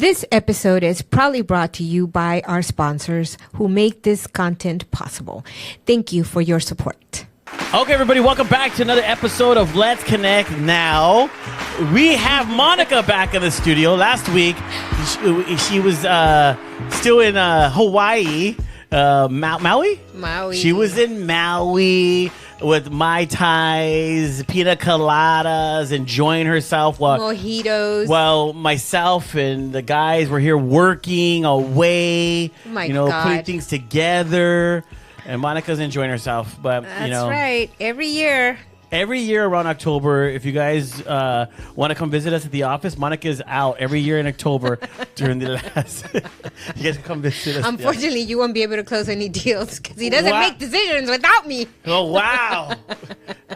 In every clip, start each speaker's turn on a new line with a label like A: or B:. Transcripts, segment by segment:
A: This episode is proudly brought to you by our sponsors who make this content possible. Thank you for your support.
B: Okay, everybody, welcome back to another episode of Let's Connect Now. We have Monica back in the studio. Last week, she was still in Hawaii. Maui?
A: Maui.
B: She was in Maui with Mai Tais, pina coladas, enjoying herself.
A: Mojitos.
B: Well, myself and the guys were here working away,
A: God.
B: putting things together. And Monica's enjoying herself. But,
A: That's right. Every year
B: around October, if you guys want to come visit us at the office, Monica is out every year in October during the last. You guys can come visit us.
A: Unfortunately, you won't be able to close any deals because he doesn't make decisions without me.
B: Oh, wow.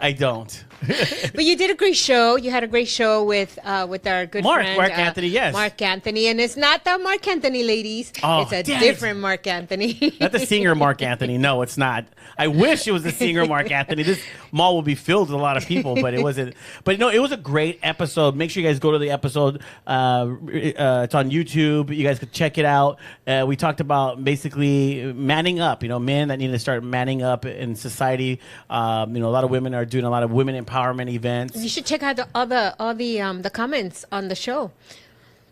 B: I don't.
A: But you did a great show. You had a great show with our good friend.
B: Mark Anthony, yes.
A: Mark Anthony. And it's not the Mark Anthony, ladies.
B: Oh,
A: it's a different Mark Anthony.
B: Not the singer Mark Anthony. No, it's not. I wish it was the singer Mark Anthony. This mall will be filled with a lot of people, but it wasn't. But no, it was a great episode. Make sure you guys go to the episode. It's on YouTube. You guys could check it out. We talked about basically manning up. Men that need to start manning up in society. A lot of women are doing a lot of women empowerment events.
A: You should check out all the comments on the show.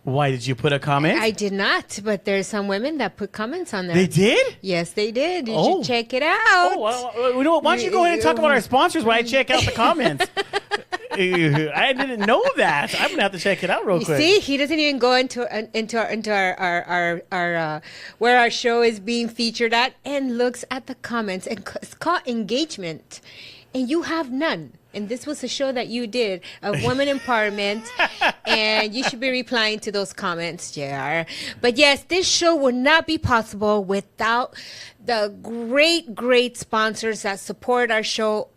B: Why did you put a comment?
A: I did not, but there's some women that put comments on there.
B: They did?
A: Yes, they did. You should check it out.
B: Oh, well, why don't you go ahead and talk about our sponsors while I check out the comments? I didn't know that. I'm gonna have to check it out real quick.
A: See, he doesn't even go into our where our show is being featured at and looks at the comments, and it's called engagement, and you have none. And this was a show that you did of women empowerment, and you should be replying to those comments, JR. But yes, this show would not be possible without the great sponsors that support our show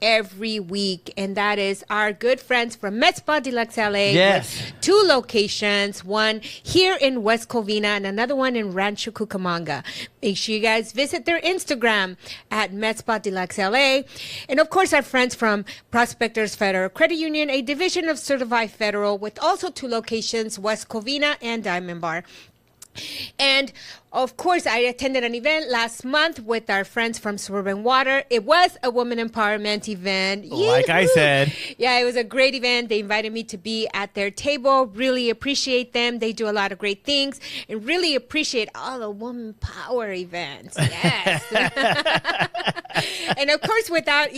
A: every week, and that is our good friends from Med Spa Deluxe LA.
B: Yes.
A: With 2 locations, one here in West Covina and another one in Rancho Cucamonga. Make sure you guys visit their Instagram at Med Spa Deluxe LA. And of course, our friends from Prospectors Federal Credit Union, a division of Certified Federal with also 2 locations, West Covina and Diamond Bar. And of course, I attended an event last month with our friends from Suburban Water. It was a women empowerment event.
B: Like I said.
A: Yeah, it was a great event. They invited me to be at their table. Really appreciate them. They do a lot of great things and really appreciate all the woman power events. Yes. And of course, without,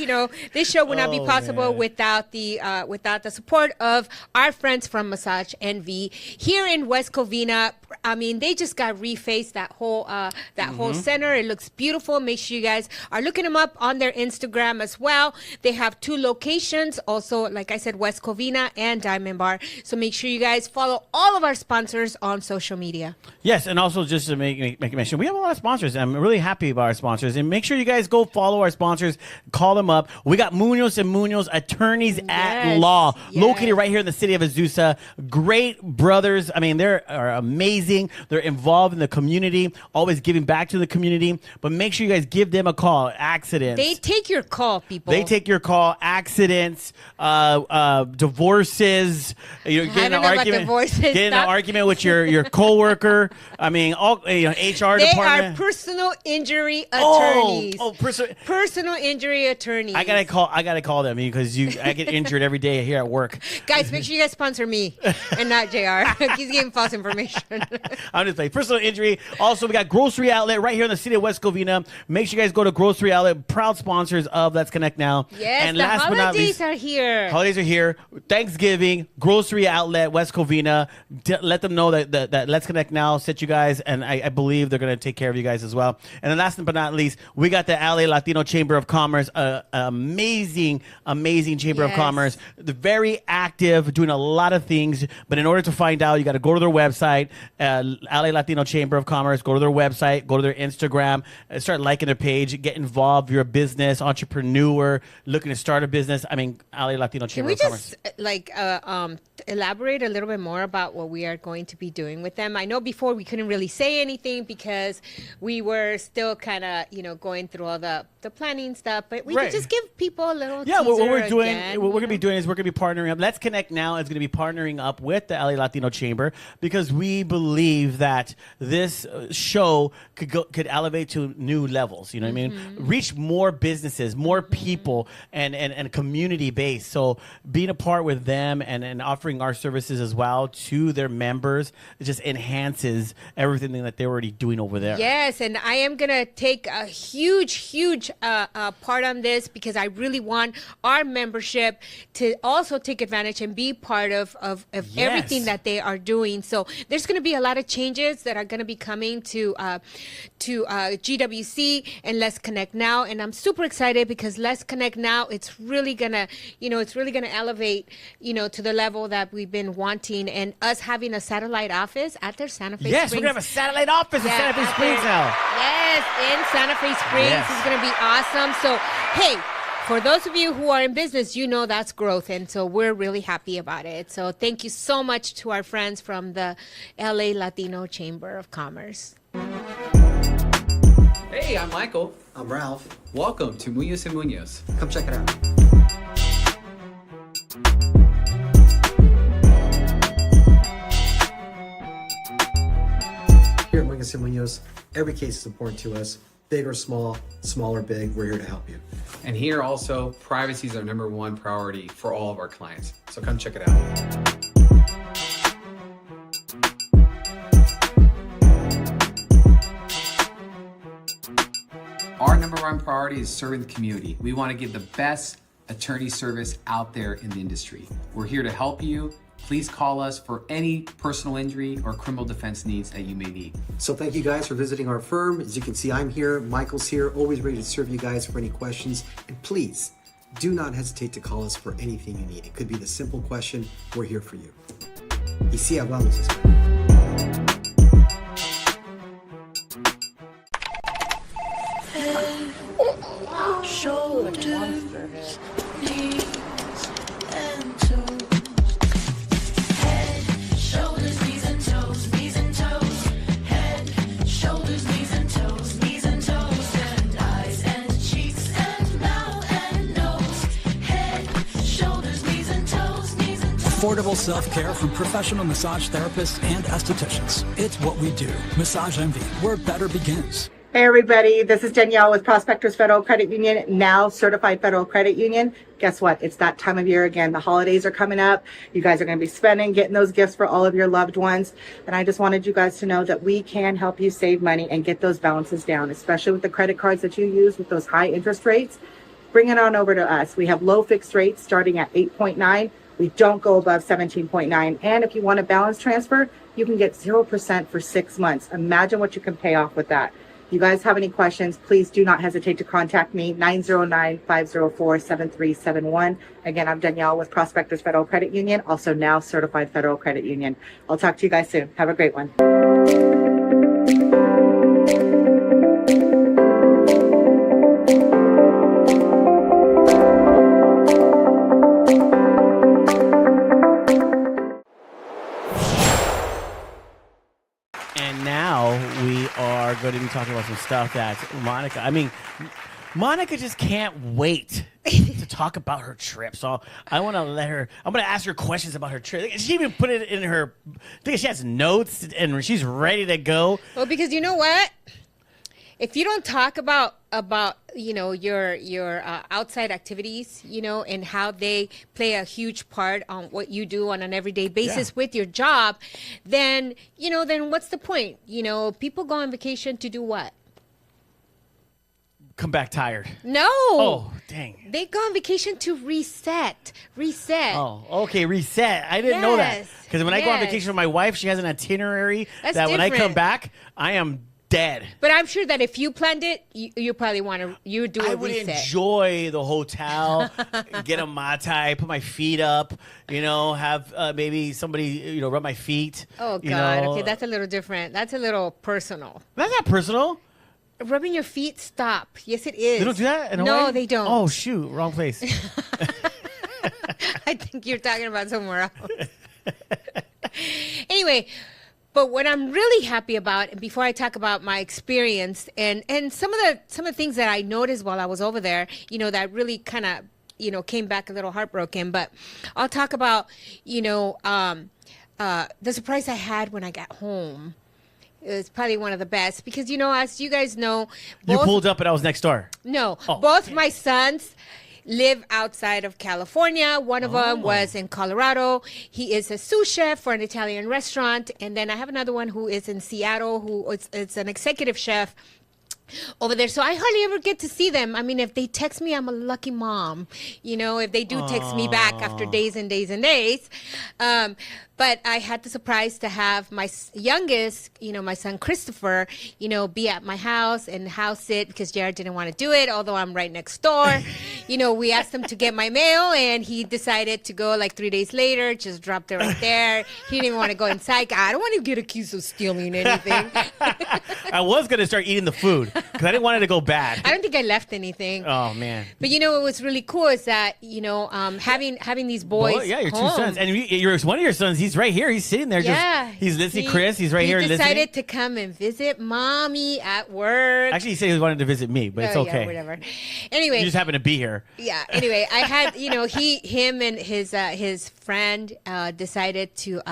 A: this show would not be possible without the support of our friends from Massage Envy here in West Covina. I mean, they just got refaced that whole center. It looks beautiful. Make sure you guys are looking them up on their Instagram as well. They have 2 locations, also, like I said, West Covina and Diamond Bar. So make sure you guys follow all of our sponsors on social media.
B: Yes, and also just to make a mention, we have a lot of sponsors. I'm really happy about our sponsors. And make sure you guys go follow our sponsors. Call them up. We got Munoz and Munoz, attorneys at law, located right here in the city of Azusa. Great brothers. I mean, they are amazing. They're involved in the community, always giving back to the community. But make sure you guys give them a call. Accidents.
A: They take your call, people.
B: They take your call. Accidents, divorces. Getting an argument with your coworker. I mean, all HR department.
A: They are personal injury attorneys. Personal injury attorneys.
B: I gotta call them because I get injured every day here at work.
A: Guys, make sure you guys sponsor me and not JR. He's getting false information.
B: I'm just like personal injury. Also, we got Grocery Outlet right here in the city of West Covina. Make sure you guys go to Grocery Outlet, proud sponsors of Let's Connect Now.
A: Yes,
B: and
A: the
B: last but not least,
A: are here.
B: Holidays are here. Thanksgiving, Grocery Outlet, West Covina. Let them know that Let's Connect Now sent you guys, and I believe they're going to take care of you guys as well. And then last but not least, we got the LA Latino Chamber of Commerce, amazing Chamber of Commerce. They're very active, doing a lot of things. But in order to find out, you got to go to their website, LA Latino Chamber of Commerce. Go to their website, go to their Instagram, start liking their page, get involved. If you're a business entrepreneur looking to start a business. I mean, LA Latino Chamber of Commerce.
A: Can we just elaborate a little bit more about what we are going to be doing with them? I know before we couldn't really say anything because we were still kind of, going through all the planning stuff, but we could just give people a little
B: Yeah, what we're doing,
A: again,
B: what we're going to be doing is we're going to be partnering up. Let's Connect Now is going to be partnering up with the LA Latino Chamber because we believe that this show could elevate to new levels. You know what I mean? Reach more businesses, more people, and community base. So being a part with them and offering our services as well to their members, it just enhances everything that they're already doing over there.
A: Yes, and I am going to take a huge part on this because I really want our membership to also take advantage and be part of everything that they are doing. So there's going to be a lot of changes that are going to be coming to GWC and Let's Connect Now, and I'm super excited because Let's Connect Now, it's really gonna elevate to the level that we've been wanting, and us having a satellite office at their Santa Fe Springs.
B: Yes, we're gonna have a satellite office in Santa Fe Springs now.
A: Yes, in Santa Fe Springs. It's going to be awesome. So, hey, for those of you who are in business, that's growth. And so we're really happy about it. So thank you so much to our friends from the LA Latino Chamber of Commerce.
C: Hey, I'm Michael.
D: I'm Ralph.
C: Welcome to Munoz & Munoz.
D: Come check it out. Here at Munoz & Munoz, every case is important to us. Big or small, small or big, we're here to help you.
C: And here also, privacy is our #1 priority for all of our clients. So come check it out. Our #1 priority is serving the community. We want to give the best attorney service out there in the industry. We're here to help you. Please call us for any personal injury or criminal defense needs that you may need.
D: So thank you guys for visiting our firm. As you can see, I'm here, Michael's here, always ready to serve you guys for any questions. And please, do not hesitate to call us for anything you need. It could be the simple question, we're here for you. Y sí, hablamos español.
E: Shoulders, knees, and toes. Head, shoulders, knees and toes, knees and toes. Head, shoulders, knees and toes, knees and toes. And eyes and cheeks and mouth and nose. Head, shoulders, knees and toes, knees and toes.
F: Affordable self-care from professional massage therapists and estheticians. It's what we do. Massage Envy, where better begins.
G: Hey everybody, this is Danielle with Prospectors Federal Credit Union, now Certified Federal Credit Union. Guess what? It's that time of year again. The holidays are coming up. You guys are going to be spending, getting those gifts for all of your loved ones. And I just wanted you guys to know that we can help you save money and get those balances down, especially with the credit cards that you use with those high interest rates. Bring it on over to us. We have low fixed rates starting at 8.9. We don't go above 17.9. And if you want a balance transfer, you can get 0% for 6 months. Imagine what you can pay off with that. If you guys have any questions, please do not hesitate to contact me, 909-504-7371. Again, I'm Danielle with Prospectors Federal Credit Union, also now Certified Federal Credit Union. I'll talk to you guys soon. Have a great one.
B: And now we are going to be talking about some stuff that Monica just can't wait to talk about her trip. So I'm going to ask her questions about her trip. She even put it in her, I think she has notes and she's ready to go.
A: Well, because you know what? If you don't talk about your outside activities, and how they play a huge part on what you do on an everyday basis with your job, then what's the point? People go on vacation to do what?
B: Come back tired.
A: No.
B: Oh, dang.
A: They go on vacation to reset.
B: Oh, okay, reset. I didn't know that. Because when I go on vacation with my wife, she has an itinerary that when I come back, I am dead.
A: But I'm sure that if you planned it, you probably do a reset.
B: I would enjoy the hotel, get a Mai Tai, put my feet up, have maybe somebody, rub my feet.
A: Oh, God. Okay, that's a little different. That's a little personal.
B: That's not personal.
A: Rubbing your feet, stop. Yes, it is.
B: They don't do that in Hawaii?
A: No, they don't.
B: Oh, shoot. Wrong place.
A: I think you're talking about somewhere else. Anyway, but what I'm really happy about, and before I talk about my experience and some of the things that I noticed while I was over there, that really kind of came back a little heartbroken. But I'll talk about the surprise I had when I got home. It was probably one of the best because as you guys know,
B: You pulled up and I was next door.
A: no,
B: Oh,
A: both my sons live outside of California. One of them was in Colorado. He is a sous chef for an Italian restaurant. And then I have another one who is in Seattle, who is an executive chef over there. So I hardly ever get to see them. I mean, if they text me, I'm a lucky mom. If they do text me back after days and days and days. But I had the surprise to have my youngest, my son Christopher, be at my house and house sit because Jared didn't want to do it, although I'm right next door. We asked him to get my mail and he decided to go like 3 days later, just dropped it right there. He didn't even want to go inside. I don't want to get accused of stealing anything.
B: I was going to start eating the food because I didn't want it to go bad.
A: I don't think I left anything.
B: Oh, man.
A: But what was really cool is that, having these boys.
B: Well, yeah, your two
A: home.
B: sons. And one of your sons, he's right here. He's sitting there.
A: Yeah.
B: He's listening. Chris, he's right here
A: He
B: listening.
A: decided to come and visit mommy at work.
B: Actually, he said he wanted to visit me, but it's
A: Oh,
B: okay.
A: Yeah, whatever. Anyway.
B: You just happen to be here.
A: Yeah. Anyway, I had, him and his friend decided to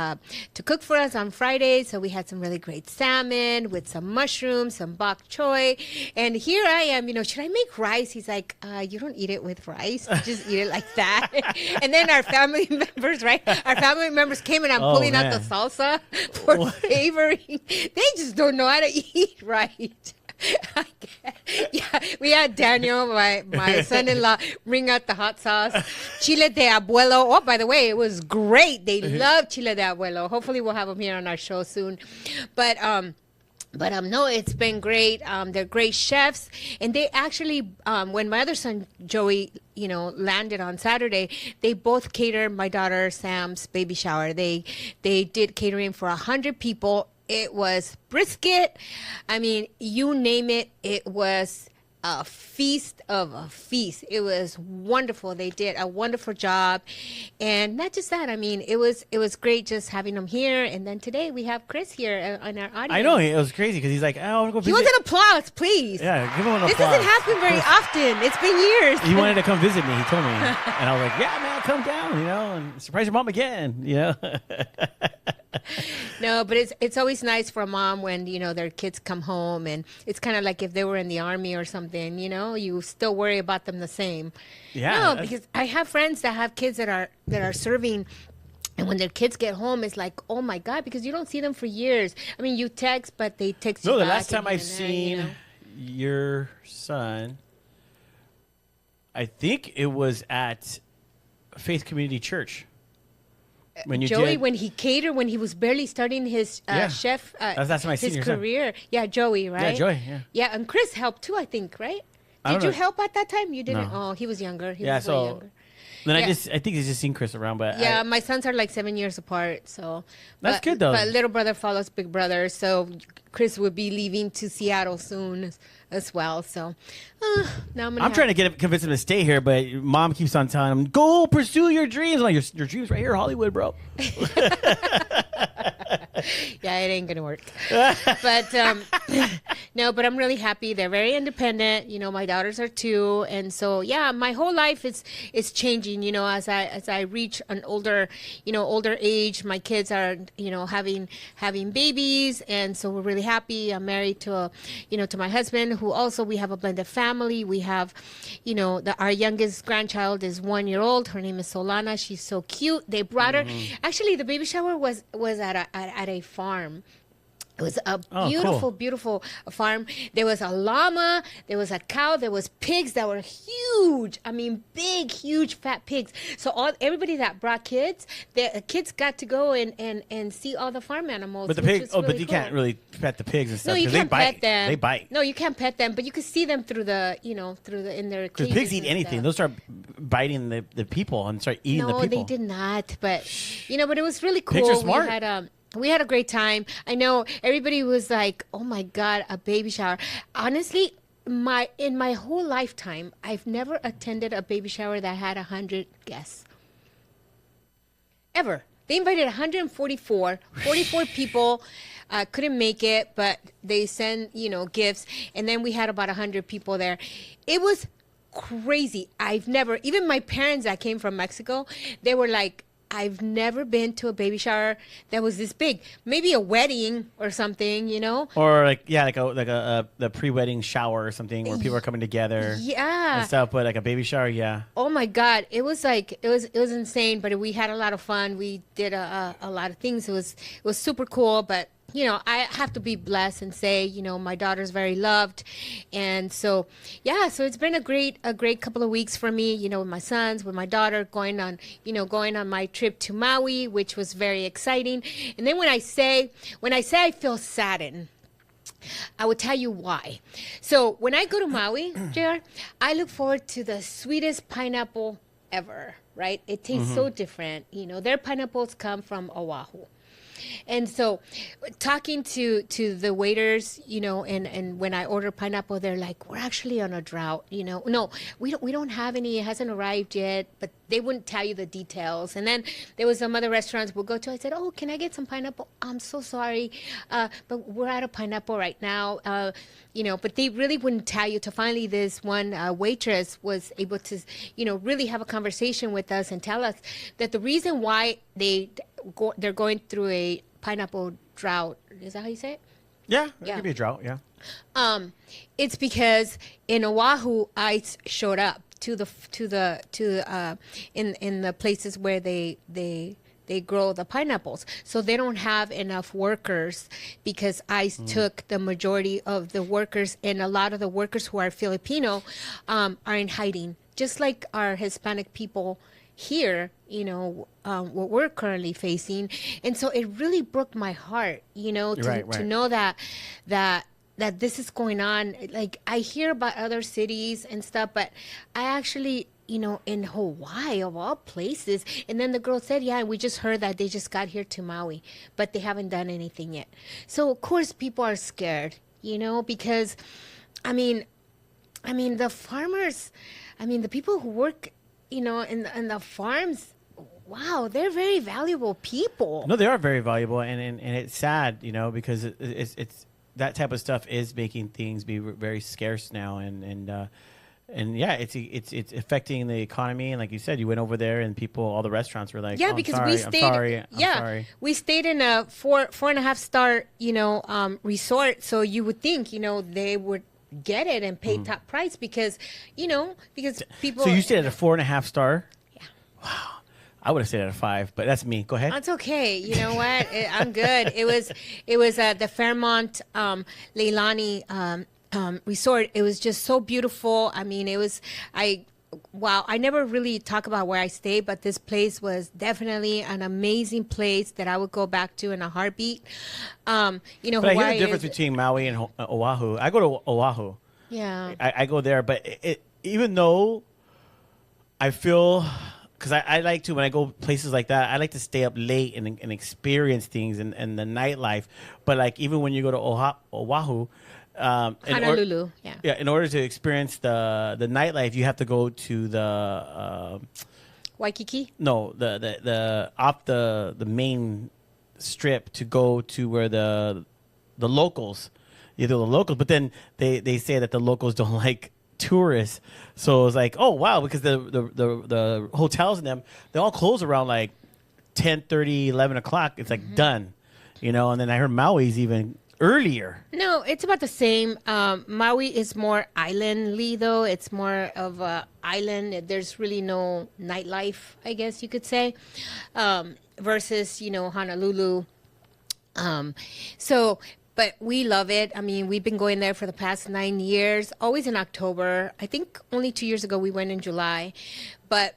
A: cook for us on Friday. So we had some really great salmon with some mushrooms, some bok choy, and here I am. Should I make rice? He's like, you don't eat it with rice. You just eat it like that. And then our family members, right? Our family members came and I'm pulling out the
B: man.
A: salsa for flavoring. They just don't know how to eat right. Yeah, we had Daniel, my son-in-law, bring out the hot sauce, chile de abuelo. Oh, by the way, it was great. They love chile de abuelo. Hopefully, we'll have them here on our show soon. But no, it's been great. They're great chefs, and they actually, when my other son Joey, landed on Saturday, they both catered my daughter Sam's baby shower. They did catering for 100 people. It was brisket. I mean, you name it. It was a feast of a feast. It was wonderful. They did a wonderful job. And not just that, I mean, it was great just having them here. And then today we have Chris here on our audience.
B: I know. It was crazy because he's like, I want to go visit.
A: He wants an applause, please.
B: Yeah, give him an
A: This
B: applause.
A: doesn't happen very often. It's been years.
B: He wanted to come visit me. He told me. And I was like, yeah, man, come down, and surprise your mom again,
A: No, but it's always nice for a mom when their kids come home, and it's kind of like if they were in the army or something. You still worry about them the same.
B: Yeah.
A: No, because I have friends that have kids that are serving. And when their kids get home, it's like, oh my God, because you don't see them for years. I mean, you text, but they text you
B: No, the
A: back
B: last time
A: and
B: I've
A: then,
B: seen your son, I think it was at Faith Community Church. When you
A: Joey,
B: did,
A: when he catered, when he was barely starting his
B: Yeah.
A: chef,
B: That's my
A: his
B: senior son.
A: career. Yeah, Joey, right?
B: Joey, yeah.
A: Yeah, and Chris helped too, I think, right?
B: I
A: Did
B: don't
A: you
B: know.
A: help at that time? You didn't.
B: No.
A: Oh, he was younger. He
B: yeah,
A: was way
B: so
A: younger.
B: then
A: Yeah.
B: I think he's just seen Chris around, but
A: Yeah, my sons are like 7 years apart, so
B: That's
A: but-
B: good, though.
A: But little brother follows big brother, so Chris will be leaving to Seattle soon as well. So now
B: I'm trying to convince him to stay here, but mom keeps on telling him, "Go pursue your dreams." I'm like, your dreams right here, Hollywood, bro.
A: Yeah, it ain't gonna work. But no, but I'm really happy. They're very independent. My daughters are 2, and so yeah, my whole life is changing. As I reach an older age, my kids are having babies, and so we're really happy. I'm married to to my husband, who also we have a blended family. We have, our youngest grandchild is 1 year old. Her name is Solana. She's so cute. They brought her. Actually, the baby shower was at a farm. It was a beautiful,
B: cool.
A: beautiful farm. There was a llama, there was a cow, there was pigs that were huge. I mean, big, huge, fat pigs. So everybody that brought kids, the kids got to go and see all the farm animals.
B: But the
A: which
B: pig,
A: was
B: but
A: really
B: you
A: cool.
B: can't really pet the pigs and stuff.
A: No, you
B: 'cause
A: can't
B: they bite.
A: pet them.
B: They bite.
A: No, you can't pet them, but you can see them through the in their
B: Because
A: cages
B: pigs eat
A: and
B: anything.
A: stuff.
B: They'll start biting the people and start eating the
A: No,
B: people.
A: they did not. But but it was really cool.
B: Pigs are smart.
A: We had a great time. I know everybody was like, "Oh my God, a baby shower." Honestly, in my whole lifetime, I've never attended a baby shower that had 100 guests. Ever. They invited 144, 44 people. Couldn't make it, but they sent, gifts. And then we had about 100 people there. It was crazy. Even my parents that came from Mexico, they were like, I've never been to a baby shower that was this big. Maybe a wedding or something,
B: Or like the pre-wedding shower or something where people are coming together.
A: Yeah.
B: And stuff, but like a baby shower, yeah.
A: Oh my God. It was insane, but we had a lot of fun. We did a lot of things. It was super cool, but I have to be blessed and say, my daughter's very loved. And so, so it's been a great couple of weeks for me, with my sons, with my daughter, going on my trip to Maui, which was very exciting. And then when I say I feel saddened, I will tell you why. So when I go to Maui, JR, I look forward to the sweetest pineapple ever, right? It tastes so different. Their pineapples come from Oahu. And so talking to the waiters, and when I order pineapple, they're like, we're actually on a drought, No, we don't have any. It hasn't arrived yet, but they wouldn't tell you the details. And then there was some other restaurants we'll go to. I said, oh, can I get some pineapple? I'm so sorry, but we're out of pineapple right now. But they really wouldn't tell you. To finally, this one waitress was able to, really have a conversation with us and tell us that the reason why they're going through a pineapple drought. Is that how you say it?
B: Yeah, it could be a drought. Yeah.
A: It's because in Oahu, ice showed up in the places where they grow the pineapples. So they don't have enough workers because ice took the majority of the workers, and a lot of the workers who are Filipino are in hiding, just like our Hispanic people here, what we're currently facing. And so it really broke my heart, to know that this is going on. Like, I hear about other cities and stuff, but I actually, in Hawaii of all places. And then the girl said, yeah, we just heard that they just got here to Maui, but they haven't done anything yet. So of course people are scared, because the farmers, the people who work, in the farms, wow, they're very valuable people.
B: No, they are very valuable, and it's sad, because it's that type of stuff is making things be very scarce now, and yeah, it's affecting the economy. And like you said, you went over there, and all the restaurants were like,
A: because
B: I'm sorry.
A: We stayed in a 4.5 star, resort. So you would think, they would get it and pay top price because people.
B: So you stayed at a 4.5 star? Yeah. Wow. I would have stayed at a 5, but that's me. Go ahead.
A: That's okay. You know what? I'm good. It was the Fairmont Leilani resort. It was just so beautiful. I never really talk about where I stay, but this place was definitely an amazing place that I would go back to in a heartbeat.
B: But
A: Hawaii
B: I hear the difference between Maui and Oahu. I go to Oahu.
A: Yeah.
B: I go there, but even though I feel, because I like to, when I go places like that, I like to stay up late and experience things and the nightlife. But like, even when you go to Oahu,
A: Honolulu,
B: in order to experience the nightlife, you have to go to the
A: Waikiki.
B: No, the off the main strip to go to where the locals, but then they say that the locals don't like tourists, so it's like, oh wow, because the hotels in them, they all close around like 10:30, 11 o'clock. It's like done, and then I heard Maui's even earlier.
A: No, it's about the same. Maui is more islandly, though. It's more of a island. There's really no nightlife, I guess you could say, versus Honolulu. But we love it. We've been going there for the past 9 years, always in October. I think only 2 years ago we went in July, but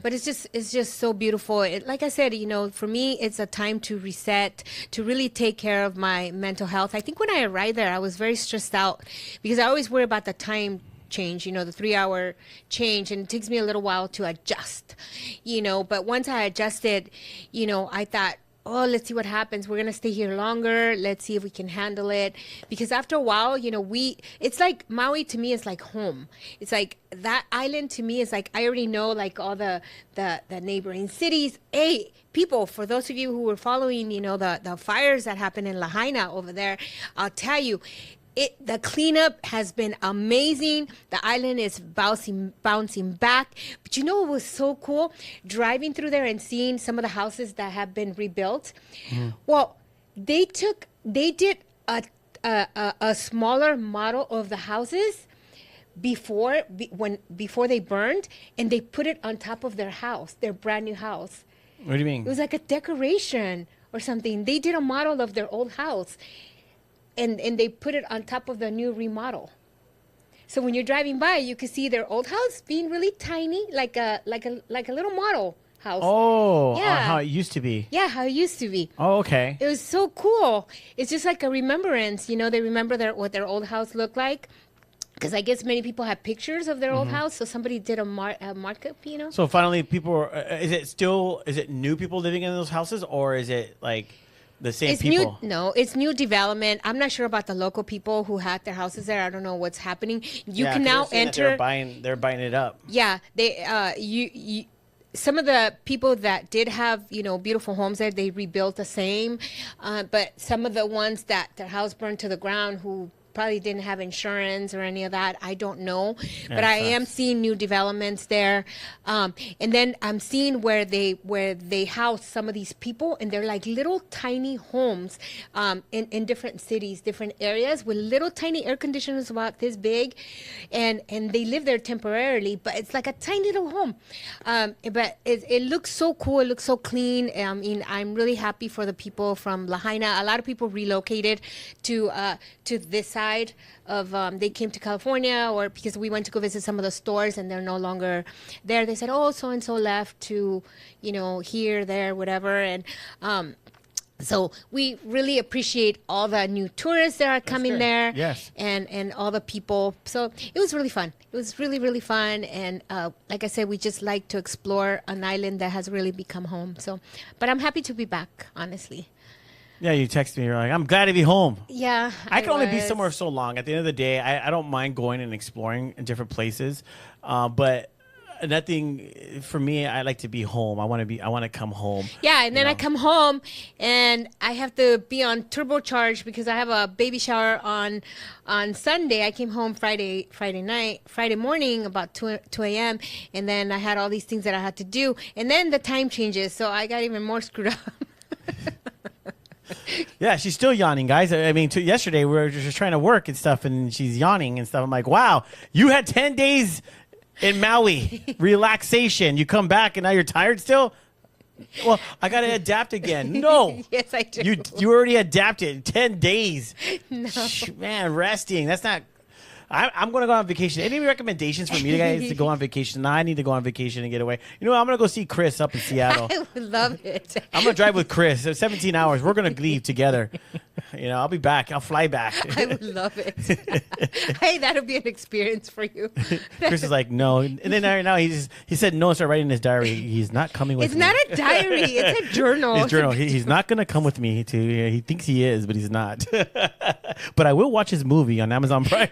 A: it's just so beautiful. Like I said, for me, it's a time to reset, to really take care of my mental health. I think when I arrived there, I was very stressed out because I always worry about the time change, the 3-hour change, and it takes me a little while to adjust, but once I adjusted, I thought, oh, let's see what happens. We're going to stay here longer. Let's see if we can handle it. Because after a while, it's like Maui to me is like home. It's like that island to me is like, I already know like all the neighboring cities. Hey, people, for those of you who were following, the fires that happened in Lahaina over there, I'll tell you, the cleanup has been amazing. The island is bouncing back. But you know what was so cool? Driving through there and seeing some of the houses that have been rebuilt. Well, they did a smaller model of the houses before they burned, and they put it on top of their house, their brand new house.
B: What do you mean?
A: It was like a decoration or something. They did a model of their old house. And they put it on top of the new remodel. So when you're driving by, you can see their old house being really tiny, like a little model house.
B: Oh,
A: Yeah.
B: how it used to be.
A: Yeah, how it used to be.
B: Oh, okay.
A: It was so cool. It's just like a remembrance. They remember what their old house looked like. Because I guess many people have pictures of their old house, so somebody did a markup,
B: So finally, people is it new people living in those houses, or is it like the same people?
A: It's new development. I'm not sure about the local people who had their houses there. I don't know what's happening. You can now enter.
B: They're buying it up.
A: Yeah, they some of the people that did have beautiful homes there, they rebuilt the same. But some of the ones that their house burned to the ground, who probably didn't have insurance or any of that, I don't know. But I am seeing new developments there. And then I'm seeing where they house some of these people, and they're like little tiny homes in different cities, different areas, with little tiny air conditioners about this big, and they live there temporarily, but it's like a tiny little home. But it looks so cool. It looks so clean. I mean, I'm really happy for the people from Lahaina. A lot of people relocated to this side of they came to California, or because we went to go visit some of the stores and they're no longer there. They said, oh, so and so left to here, there, whatever. And so we really appreciate all the new tourists that are coming there.
B: Yes.
A: And all the people. So it was really fun. It was really, really fun. And like I said, we just like to explore an island that has really become home. So, but I'm happy to be back, honestly.
B: Yeah, you texted me. You're like, I'm glad to be home.
A: Yeah.
B: I can only be somewhere so long. At the end of the day, I don't mind going and exploring in different places, but nothing for me. I like to be home. I want to come home.
A: Yeah, and then I come home and I have to be on turbocharge because I have a baby shower on Sunday. I came home Friday morning about 2 a.m. and then I had all these things that I had to do, and then the time changes, so I got even more screwed up.
B: Yeah, she's still yawning, guys. I mean, yesterday we were just trying to work and stuff, and she's yawning and stuff. I'm like, wow, you had 10 days in Maui, relaxation. You come back and now you're tired still? Well, I got to adapt again. No.
A: Yes, I do.
B: You already adapted. 10 days.
A: No.
B: Man, resting. That's not... I'm going to go on vacation. Any recommendations for me guys to go on vacation? Nah, I need to go on vacation and get away. You know what? I'm going to go see Chris up in Seattle.
A: I would love it.
B: I'm going to drive with Chris. 17 hours. We're going to leave together. I'll be back. I'll fly back.
A: I would love it. Hey, that'll be an experience for you.
B: Chris is like, no. And then now he said no and started writing in his diary. He's not coming with
A: It's
B: me.
A: not a diary. It's a journal.
B: His journal. He's not going to come with me. He thinks he is, but he's not. But I will watch his movie on Amazon Prime.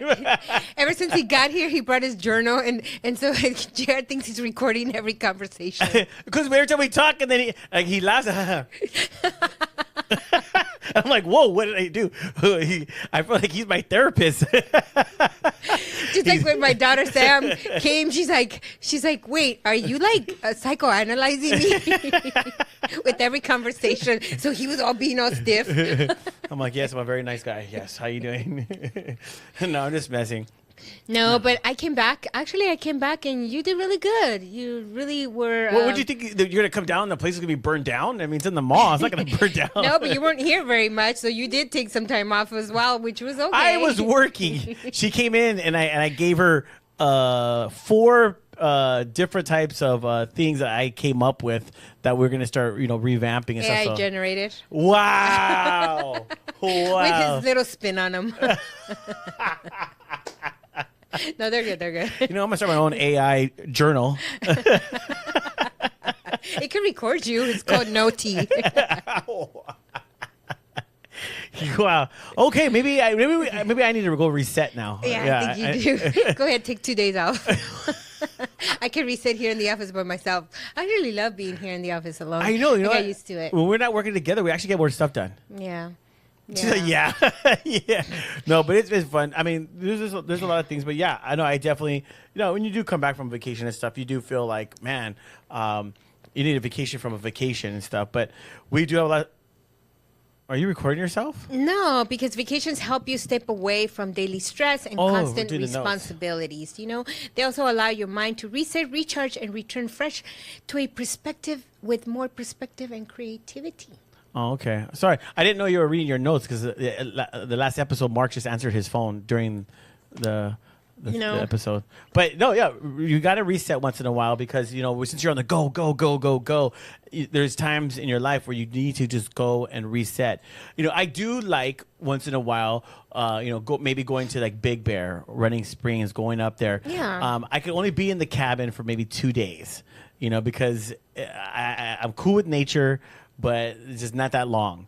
A: Ever since he got here, he brought his journal, and so Jared thinks he's recording every conversation.
B: Because every time we talk, and then he laughs. I'm like, whoa, what did I do? I feel like he's my therapist.
A: Just like when my daughter Sam came, she's like, wait, are you like psychoanalyzing me with every conversation? So he was all being all stiff.
B: I'm like, yes, I'm a very nice guy. Yes, how you doing? No, I'm just messing.
A: No, but I came back. Actually, I came back and you did really good. You really were.
B: What would you think? You're going to come down and the place is going to be burned down? I mean, it's in the mall. It's not going to burn down.
A: No, but you weren't here very much, so you did take some time off as well, which was okay.
B: I was working. She came in and I gave her 4 different types of things that I came up with that we're going to start, revamping and
A: AI
B: stuff. So.
A: generated.
B: Wow. Wow.
A: With his little spin on them. No, they're good. They're good.
B: I'm going to start my own AI journal.
A: It can record you. It's called Noti.
B: Wow. Okay, maybe I need to go reset now.
A: Yeah, I think you do. Go ahead, take 2 days off. I can reset here in the office by myself. I really love being here in the office alone.
B: I know. You know,
A: I
B: what?
A: got used to it.
B: When we're not working together, we actually get more stuff done.
A: Yeah.
B: She's like, yeah. Yeah. No, but it's fun. I mean, there's a lot of things, but yeah, I know. I definitely, when you do come back from vacation and stuff, you do feel like, man, you need a vacation from a vacation and stuff. But we do have a lot. Are you recording yourself?
A: No, because vacations help you step away from daily stress and
B: Oh,
A: constant
B: do the notes.
A: responsibilities. They also allow your mind to reset, recharge, and return fresh to a perspective with more perspective and creativity.
B: Oh, okay. Sorry, I didn't know you were reading your notes because the last episode, Mark just answered his phone during the episode. But no, yeah, you got to reset once in a while because since you're on the go, there's times in your life where you need to just go and reset. I do like once in a while, maybe going to like Big Bear, Running Springs, going up there.
A: Yeah.
B: I could only be in the cabin for maybe 2 days, because I'm cool with nature, but it's just not that long.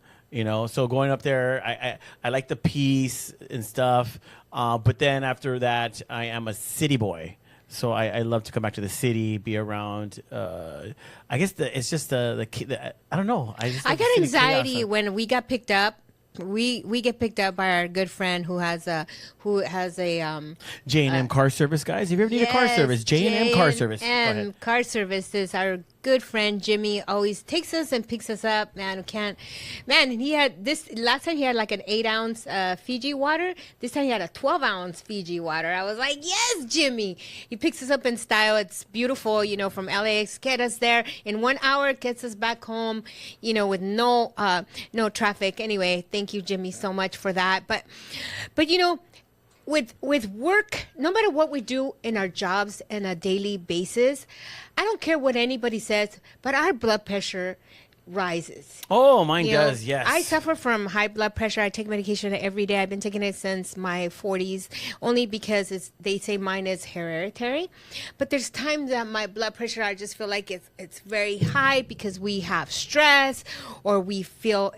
B: So going up there, I like the peace and stuff. But then after that, I am a city boy. So I love to come back to the city, be around. I guess it's just the I don't know. I
A: got anxiety when we got picked up. We get picked up by our good friend who has a
B: J&M car service, guys. If you ever need a car service, J&M car service. Go ahead.
A: Car services. Our good friend Jimmy always takes us and picks us up. And he had this last time he had like an 8-ounce Fiji water. This time he had a 12-ounce Fiji water. I was like, yes, Jimmy. He picks us up in style. It's beautiful, from LAX, get us there in 1 hour, gets us back home, with no traffic. Anyway, thank you, Jimmy, so much for that. But with work, no matter what we do in our jobs on a daily basis, I don't care what anybody says, but our blood pressure rises.
B: Oh, mine does, yes.
A: I suffer from high blood pressure. I take medication every day. I've been taking it since my 40s, only because they say mine is hereditary. But there's times that my blood pressure, I just feel like it's very high because we have stress or we feel,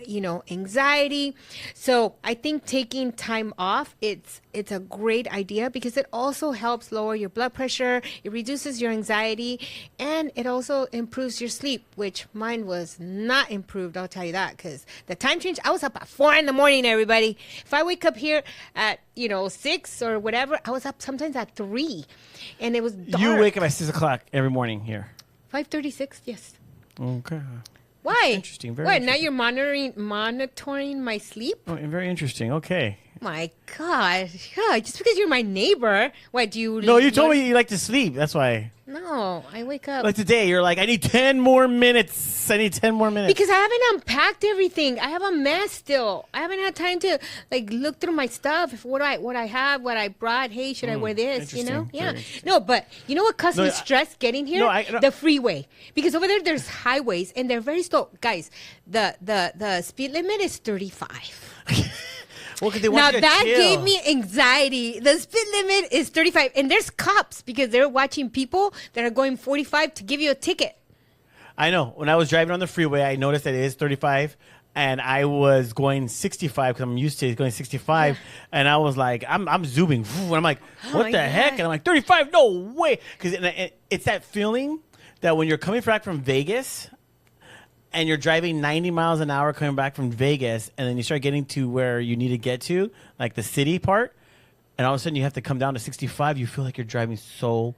A: anxiety. So I think taking time off, it's a great idea because it also helps lower your blood pressure. It reduces your anxiety, and it also improves your sleep, which mine was not improved, I'll tell you that, because the time change, I was up at 4 a.m, everybody. If I wake up here at 6 or whatever, I was up sometimes at 3, and it was dark.
B: You wake up at 6 o'clock every morning here.
A: 5:36, yes.
B: Okay.
A: Why?
B: Interesting. Very
A: What?
B: interesting.
A: Now you're monitoring my sleep?
B: Oh, very interesting. Okay.
A: My gosh. Yeah, just because you're my neighbor. What, do you...
B: No, you told me you like to sleep. That's why.
A: No, I wake up.
B: Like today, you're like, I need 10 more minutes. I need 10 more minutes.
A: Because I haven't unpacked everything. I have a mess still. I haven't had time to look through my stuff. What I have, what I brought. Hey, should I wear this?
B: interesting.
A: Yeah.
B: Very interesting.
A: No, but you know what caused me stress getting here?
B: No,
A: the freeway. Because over there's highways and they're very slow. Guys, the speed limit is 35.
B: Well, 'cause they want
A: Now
B: you to
A: that
B: chill.
A: gave me anxiety. The speed limit is 35, and there's cops because they're watching people that are going 45 to give you a ticket.
B: I know. When I was driving on the freeway, I noticed that it is 35, and I was going 65 because I'm used to going 65, and I was like, I'm zooming, and I'm like, what
A: my
B: the heck?
A: God.
B: And I'm like, 35? No way! Because it's that feeling that when you're coming back from Vegas. And you're driving 90 miles an hour coming back from Vegas, and then you start getting to where you need to get to, like the city part, and all of a sudden you have to come down to 65. You feel like you're driving so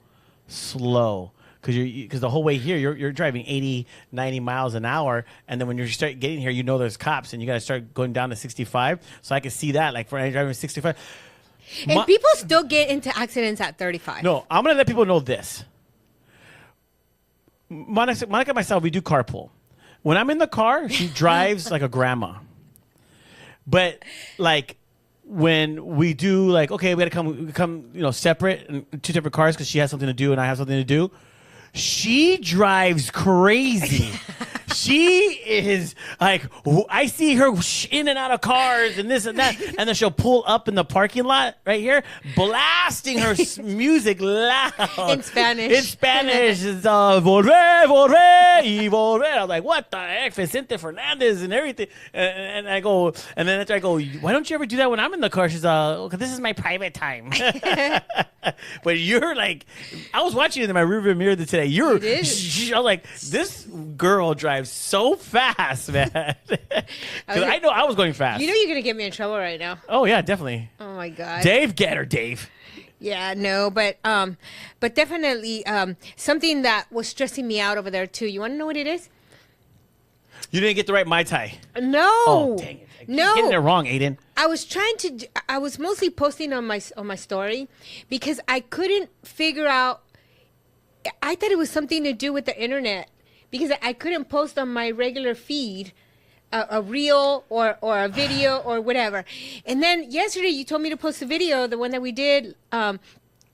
B: slow because the whole way here you're driving 80, 90 miles an hour, and then when you start getting here, there's cops, and you got to start going down to 65. So I can see that, like for driving 65.
A: And people still get into accidents at 35.
B: No, I'm gonna let people know this. Monica and myself, we do carpool. When I'm in the car, she drives like a grandma. But like when we do okay, we got to come separate in 2 separate cars because she has something to do and I have something to do. She drives crazy. She is like, I see her in and out of cars and this and that, and then she'll pull up in the parking lot right here, blasting her music loud
A: In Spanish.
B: In Spanish, it's volver, volver, y volver. I was like, what the heck, Vicente Fernandez and everything. And I go, and then after I go, why don't you ever do that when I'm in the car? She's this is my private time. But you're like, I was watching it in my rearview mirror today. I was like, this girl drives so fast, man. Because I know I was going fast.
A: You know you're gonna get me in trouble right now.
B: Oh yeah, definitely.
A: Oh my god.
B: Dave, get her, Dave.
A: Yeah, no, but definitely something that was stressing me out over there too. You want to know what it is?
B: You didn't get the right Mai Tai.
A: No.
B: Oh, dang it. I keep getting it wrong, Aiden.
A: I was mostly posting on my story because I couldn't figure out. I thought it was something to do with the internet because I couldn't post on my regular feed a reel or a video or whatever. And then yesterday you told me to post a video, the one that we did. And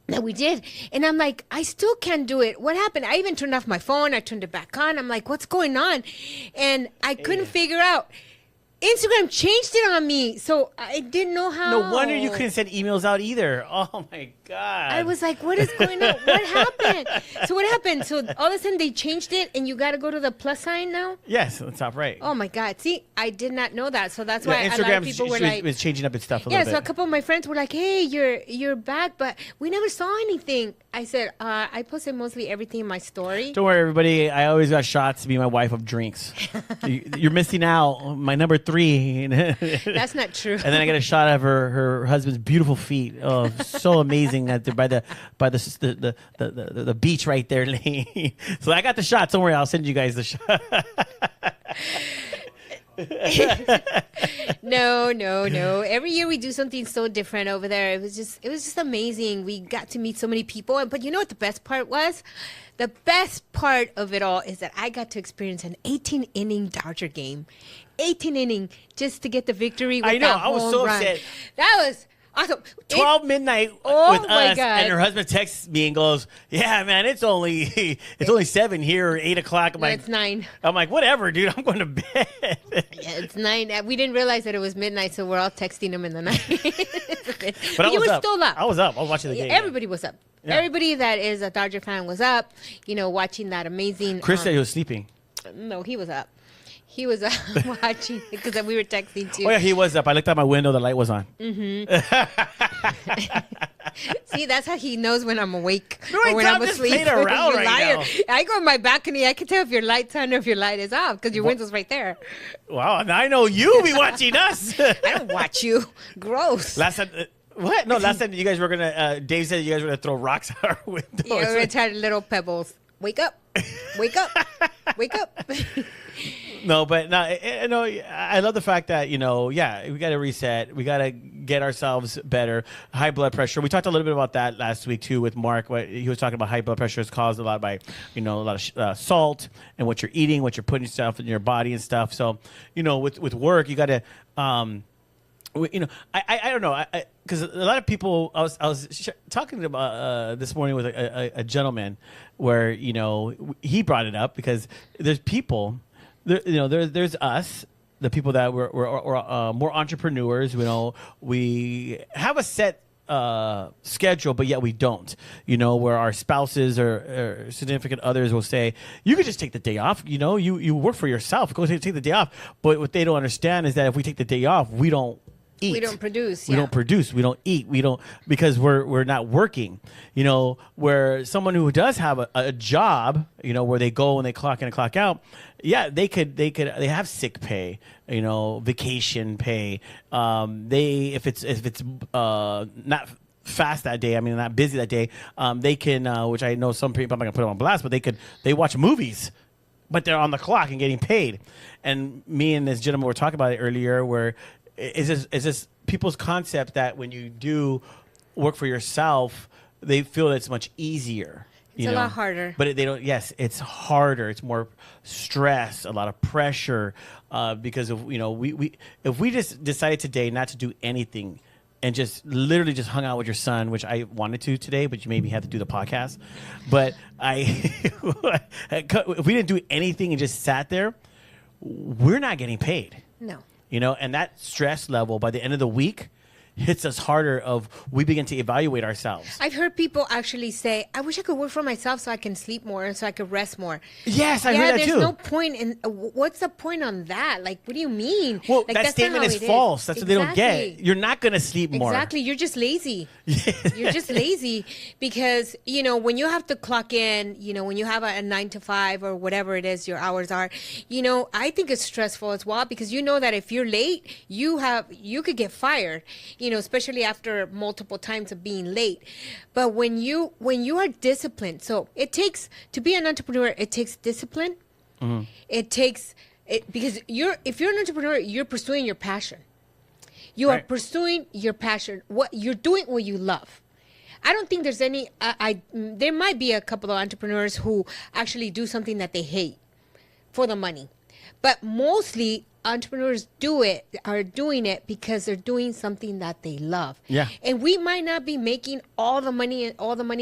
A: I'm like, I still can't do it. What happened? I even turned off my phone. I turned it back on. I'm like, what's going on? And I couldn't figure out. Instagram changed it on me, so I didn't know how.
B: No wonder you couldn't send emails out either. Oh my god!
A: I was like, "What is going on? What happened?" So what happened? So all of a sudden they changed it, and you got to go to the plus sign now.
B: Yes, on the top right.
A: Oh my god! See, I did not know that, so that's why a lot
B: Instagram
A: of people were like,
B: was changing up its stuff a
A: yeah.
B: little bit.
A: So a couple of my friends were like, "Hey, you're back, but we never saw anything." I said, "I posted mostly everything in my story."
B: Don't worry, everybody. I always got shots to be my wife of drinks. You're missing out. My number 3.
A: That's not true.
B: And then I got a shot of her husband's beautiful feet. Oh, so amazing that they're by the beach right there. So I got the shots. Don't worry, I'll send you guys the shot.
A: No. Every year we do something so different over there. It was just amazing. We got to meet so many people. But you know what the best part was? The best part of it all is that I got to experience an 18-inning Dodger game. 18-inning just to get the victory with
B: I know.
A: that
B: I was
A: home
B: so
A: run.
B: upset.
A: That was awesome.
B: 12 midnight
A: Oh
B: with
A: my
B: us,
A: God.
B: and her husband texts me and goes, "Yeah, man, it's only 7 here, or 8 o'clock." I'm
A: No,
B: like,
A: it's 9.
B: I'm like, whatever, dude. I'm going to bed.
A: Yeah, it's 9. We didn't realize that it was midnight, so we're all texting him in the night.
B: But I
A: you
B: was
A: were
B: up.
A: still up.
B: I was up. I was watching the game.
A: Everybody was up.
B: Yeah.
A: Everybody that is a Dodger fan was up. Watching that amazing.
B: Chris said he was sleeping.
A: No, he was up. He was watching because we were texting too.
B: Oh yeah, he was up. I looked out my window. The light was on.
A: See, that's how he knows when I'm awake
B: No,
A: or when
B: I'm
A: I'm
B: just
A: asleep.
B: playing around
A: You
B: right
A: liar.
B: now.
A: I go in my balcony. I can tell if your light's on or if your light is off because your window's right there.
B: Wow, now I know you be watching us.
A: I don't watch you. Gross.
B: Last time, what? No, last time you guys were gonna. Dave said you guys were gonna throw rocks out our window.
A: Yeah, we're gonna try little pebbles. Wake up. Wake up. Wake up.
B: No, but no, I love the fact that we got to reset. We got to get ourselves better. High blood pressure. We talked a little bit about that last week too with Mark. He was talking about high blood pressure is caused a lot by a lot of salt and what you're eating, what you're putting stuff in your body and stuff. So with work, you got to. I don't know, because a lot of people. I was talking about this morning with a gentleman where he brought it up because there's people. There's us, the people that we're more entrepreneurs. We have a set schedule, but yet we don't. Where our spouses or significant others will say, "You could just take the day off. You work for yourself. Go take the day off." But what they don't understand is that if we take the day off, we don't eat.
A: We don't produce.
B: We don't produce. We don't eat. We don't, because we're not working. Where someone who does have a job, where they go and they clock in and clock out, yeah, they have sick pay, vacation pay. If it's not fast that day, not busy that day, they can, which I know some people, I'm not gonna put them on blast, but they watch movies, but they're on the clock and getting paid. And me and this gentleman were talking about it earlier, where is this people's concept that when you do work for yourself, they feel it's much easier.
A: It's a lot harder.
B: But they don't. Yes, it's harder. It's more stress, a lot of pressure, because of if we just decided today not to do anything and just literally just hung out with your son, which I wanted to today, but you maybe had to do the podcast. But if we didn't do anything and just sat there, we're not getting paid.
A: No.
B: You know, and that stress level by the end of the week hits us harder of we begin to evaluate ourselves.
A: I've heard people actually say, I wish I could work for myself so I can sleep more and so I could rest more.
B: Yes, I heard that
A: there's
B: too.
A: no point in, what's the point on that? Like, what do you mean?
B: Well,
A: like,
B: that
A: that's not
B: statement
A: how
B: is
A: it
B: false. That's what they don't
A: Exactly.
B: get. You're not going to sleep more.
A: Exactly. You're just lazy. You're just lazy because, you know, when you have to clock in, you know, when you have a 9 to 5 or whatever it is your hours are, you know, I think it's stressful as well because you know that if you're late, you could get fired, you know, especially after multiple times of being late. But when you are disciplined, so it takes to be an entrepreneur, it takes discipline. It takes it because if you're an entrepreneur, you're pursuing your passion. You are
B: Right.
A: pursuing your passion. What you're doing, what you love. I don't think there's any. There might be a couple of entrepreneurs who actually do something that they hate for the money, but mostly entrepreneurs are doing it because they're doing something that they love.
B: Yeah.
A: And we might not be making all the money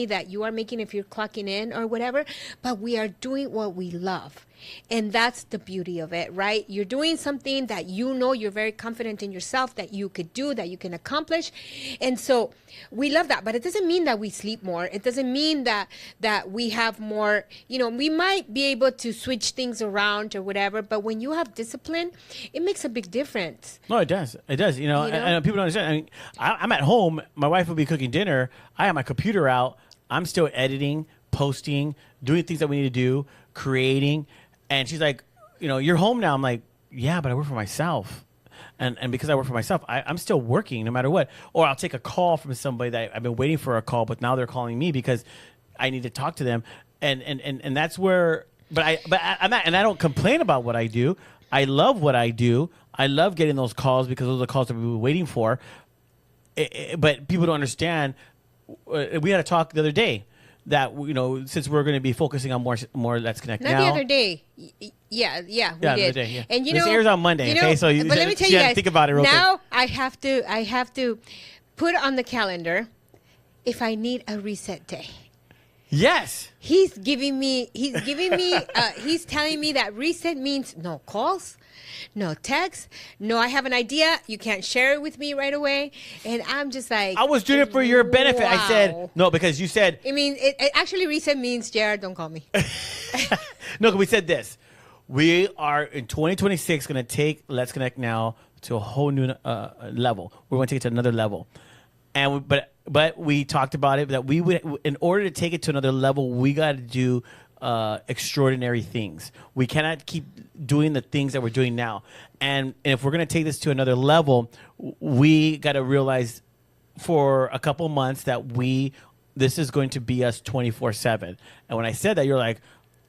A: that you are making if you're clocking in or whatever, but we are doing what we love. And that's the beauty of it, right? You're doing something that you know you're very confident in yourself that you could do, that you can accomplish. And so we love that. But it doesn't mean that we sleep more. It doesn't mean that we have more, you know, we might be able to switch things around or whatever. But when you have discipline, it makes a big difference.
B: No, it does. It does. You know,
A: You know?
B: And people don't understand. I mean, I'm at home. My wife will be cooking dinner. I have my computer out. I'm still editing, posting, doing things that we need to do, creating. And she's like, you know, you're home now. I'm like, yeah, but I work for myself. And because I work for myself, I'm still working no matter what. Or I'll take a call from somebody that I've been waiting for a call, but now they're calling me because I need to talk to them. And that's where, I'm not, and I don't complain about what I do. I love what I do. I love getting those calls because those are the calls that we've been waiting for. But people don't understand. We had a talk the other day that, you know, since we're going to be focusing on more Let's Connect
A: Not
B: Now.
A: the other day. Yeah, we
B: Yeah, the
A: did.
B: other day, yeah.
A: And you
B: This
A: know,
B: airs on Monday,
A: you know,
B: okay? So you-
A: but let me tell
B: you
A: you
B: gotta
A: guys,
B: think about it real
A: now I have to put on the calendar if I need a reset day.
B: Yes.
A: He's telling me that reset means no calls, no texts, no, I have an idea. You can't share it with me right away. And I'm just like,
B: I was doing it for your benefit. I
A: wow.
B: said, no, because you said,
A: I mean, it actually reset means, Jared, don't call me.
B: no, 'cause we said this. We are in 2026 going to take Let's Connect Now to a whole new level. We're going to take it to another level. And but we talked about it that we would, in order to take it to another level, we got to do extraordinary things. We cannot keep doing the things that we're doing now. And if we're going to take this to another level, we got to realize for a couple months that this is going to be us 24/7. And when I said that, you're like,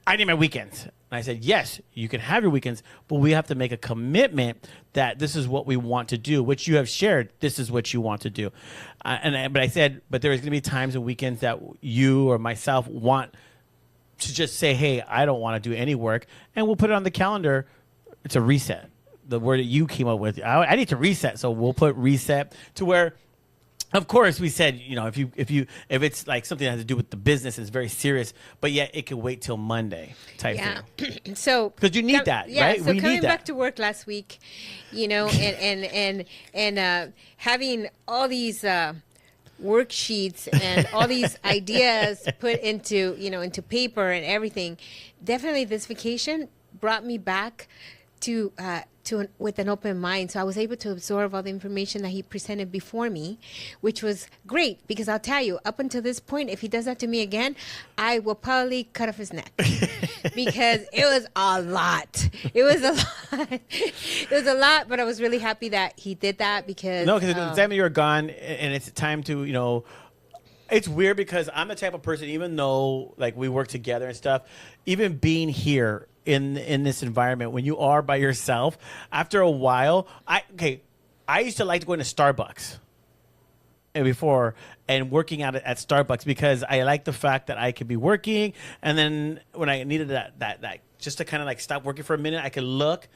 B: I need my weekends. And I said, yes, you can have your weekends, but we have to make a commitment that this is what we want to do, which you have shared. This is what you want to do. But I said, but there's going to be times and weekends that you or myself want to just say, hey, I don't want to do any work. And we'll put it on the calendar. It's a reset. The word that you came up with. I need to reset. So we'll put reset to where, of course, we said, you know, if it's like something that has to do with the business, it's very serious, but yet it can wait till Monday type thing.
A: So
B: because you need that,
A: yeah,
B: right?
A: So
B: We
A: coming
B: need that.
A: back to work last week, you know, and having all these worksheets and all these ideas put into paper and everything. Definitely, this vacation brought me back with an open mind. So I was able to absorb all the information that he presented before me, which was great because I'll tell you, up until this point, if he does that to me again, I will probably cut off his neck because it was a lot. It was a lot. It was a lot, but I was really happy that he did that because
B: because the time you're gone and it's time to, you know, it's weird because I'm the type of person, even though like we work together and stuff, even being here in this environment, when you are by yourself, after a while, I used to like to go into Starbucks before and working out at Starbucks because I like the fact that I could be working, and then when I needed that just to kind of like stop working for a minute, I could look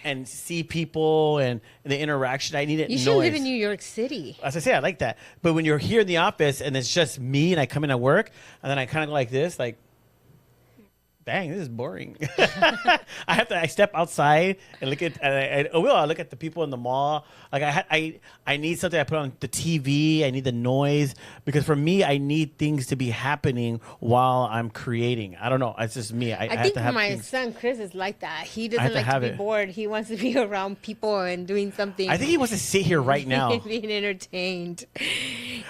B: and see people and the interaction. I needed
A: you
B: noise.
A: should live in New York City.
B: As I say, I like that. But when you're here in the office and it's just me and I come in at work and then I kind of go like this, like dang, this is boring. I step outside and look at, I look at the people in the mall. Like I need something I put on the TV. I need the noise because for me, I need things to be happening while I'm creating. I don't know. It's just me. I have
A: think
B: to have
A: my
B: things.
A: son Chris is like that. He
B: have
A: doesn't
B: to
A: like to
B: have
A: be
B: it.
A: bored. He wants to be around people and doing something.
B: I think he wants to sit here right now.
A: being entertained.